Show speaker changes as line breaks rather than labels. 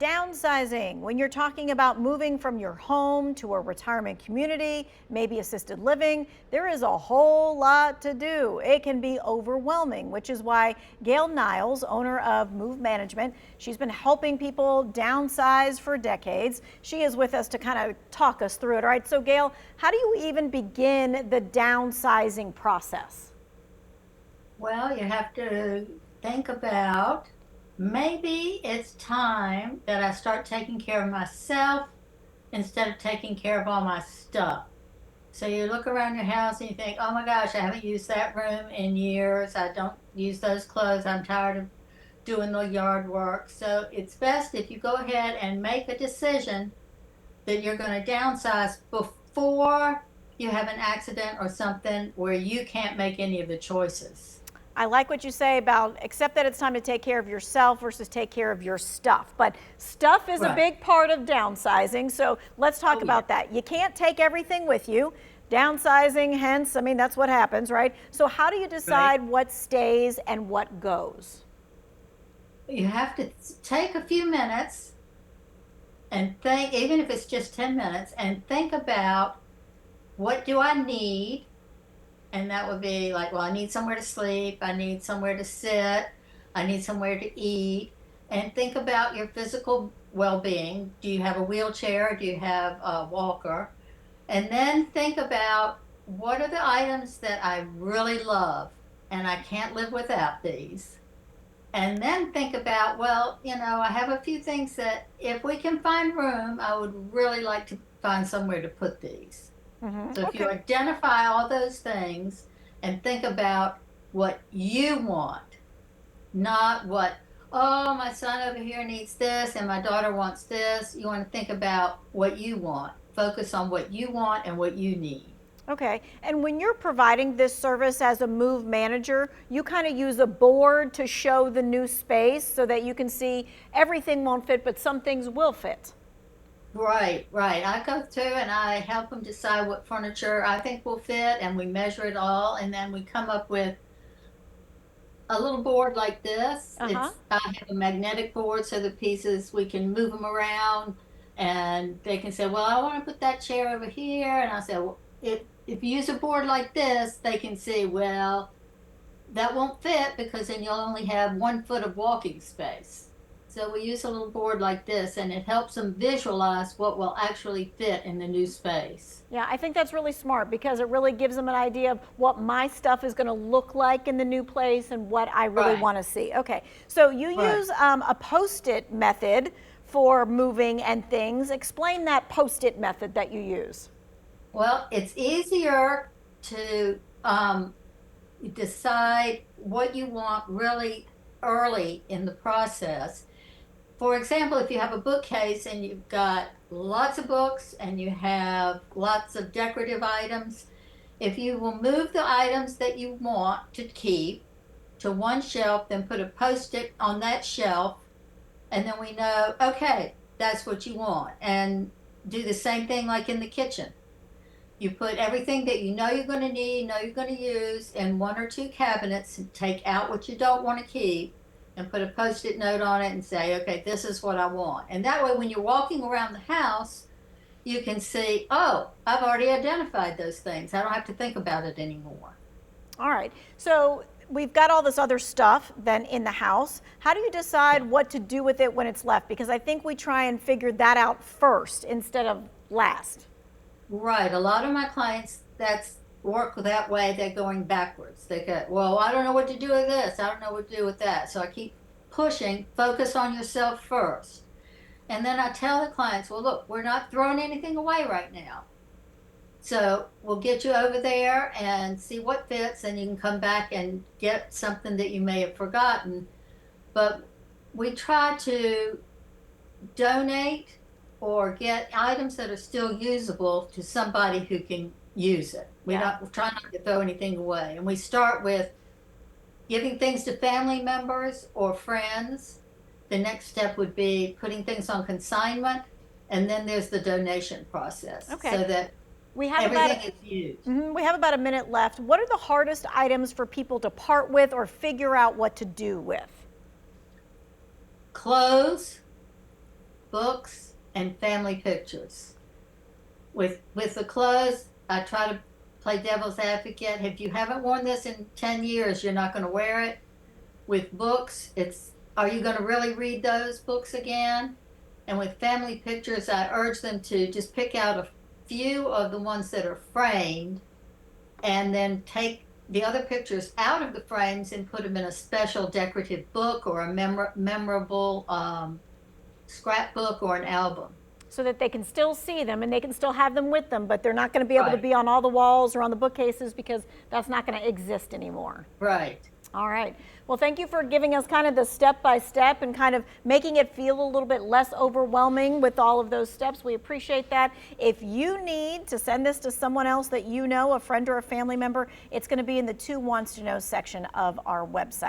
Downsizing, when you're talking about moving from your home to a retirement community, maybe assisted living, there is a whole lot to do. It can be overwhelming, which is why Gail Niles, owner of Move Management, she's been helping people downsize for decades. She is with us to kind of talk us through it. All right, so Gail, how do you even begin the downsizing process?
Well, you have to think about maybe it's time that I start taking care of myself instead of taking care of all my stuff. So you look around your house and you think, oh my gosh, I haven't used that room in years. I don't use those clothes. I'm tired of doing the yard work. So it's best if you go ahead and make a decision that you're going to downsize before you have an accident or something where you can't make any of the choices.
I like what you say about accept that it's time to take care of yourself versus take care of your stuff. But stuff is a
Right.
big part of downsizing. So let's talk
Oh, yeah.
about that. You can't take everything with you. Downsizing, hence, I mean, that's what happens, right? So how do you
Right.
decide what stays and what goes?
You have to take a few minutes and think, even if it's just 10 minutes, and think about what do I need? And that would be like, well, I need somewhere to sleep, I need somewhere to sit, I need somewhere to eat. And think about your physical well being. Do you have a wheelchair? Do you have a walker? And then think about what are the items that I really love and I can't live without these. And then think about, well, I have a few things that if we can find room, I would really like to find somewhere to put these. So if you
Okay.
identify all those things and think about what you want, not what, oh, my son over here needs this and my daughter wants this. You want to think about what you want. Focus on what you want and what you need.
Okay. And when you're providing this service as a move manager, you kind of use a board to show the new space so that you can see everything won't fit, but some things will fit.
Right, right. I go through and I help them decide what furniture I think will fit, and we measure it all, and then we come up with a little board like this.
Uh-huh.
I have a magnetic board so the pieces we can move them around, and they can say, "Well, I want to put that chair over here," and I say, "Well, if you use a board like this, they can see, well, that won't fit because then you'll only have 1 foot of walking space." So we use a little board like this, and it helps them visualize what will actually fit in the new space.
Yeah, I think that's really smart because it really gives them an idea of what my stuff is going to look like in the new place and what I really
Right,
want to see. Okay, so you
right.
use a post-it method for moving and things. Explain that post-it method that you use.
Well, it's easier to decide what you want really early in the process. For example, if you have a bookcase and you've got lots of books and you have lots of decorative items, if you will move the items that you want to keep to one shelf, then put a post-it on that shelf, and then we know, okay, that's what you want. And do the same thing like in the kitchen. You put everything that you know you're going to need, know you're going to use in one or two cabinets, and take out what you don't want to keep and put a post-it note on it and say, okay, this is what I want. And that way, when you're walking around the house, you can see, oh, I've already identified those things. I don't have to think about it anymore.
All right, so we've got all this other stuff then in the house. How do you decide what to do with it when it's left? Because I think we try and figure that out first instead of last.
Right. A lot of my clients that's work that way, they're going backwards. They go, well, I don't know what to do with this. I don't know what to do with that. So I keep pushing, focus on yourself first. And then I tell the clients, well, look, we're not throwing anything away right now. So we'll get you over there and see what fits, and you can come back and get something that you may have forgotten. But we try to donate or get items that are still usable to somebody who can use it.
Yeah.
We try not to throw anything away. And we start with giving things to family members or friends. The next step would be putting things on consignment. And then there's the donation process
Okay.
so that
We have about
everything is used.
we have about a minute left. What are the hardest items for people to part with or figure out what to do with?
Clothes, books and family pictures. With the clothes, I try to play devil's advocate. If you haven't worn this in 10 years, you're not going to wear it. With books, it's, are you going to really read those books again? And with family pictures, I urge them to just pick out a few of the ones that are framed and then take the other pictures out of the frames and put them in a special decorative book or a memorable scrapbook or an album.
So that they can still see them and they can still have them with them, but they're not going to be able to
Right.
be on all the walls or on the bookcases because that's not going to exist anymore.
Right.
All right. Well, thank you for giving us kind of the step-by-step and kind of making it feel a little bit less overwhelming with all of those steps. We appreciate that. If you need to send this to someone else that you know, a friend or a family member, it's going to be in the 2 Wants to Know section of our website.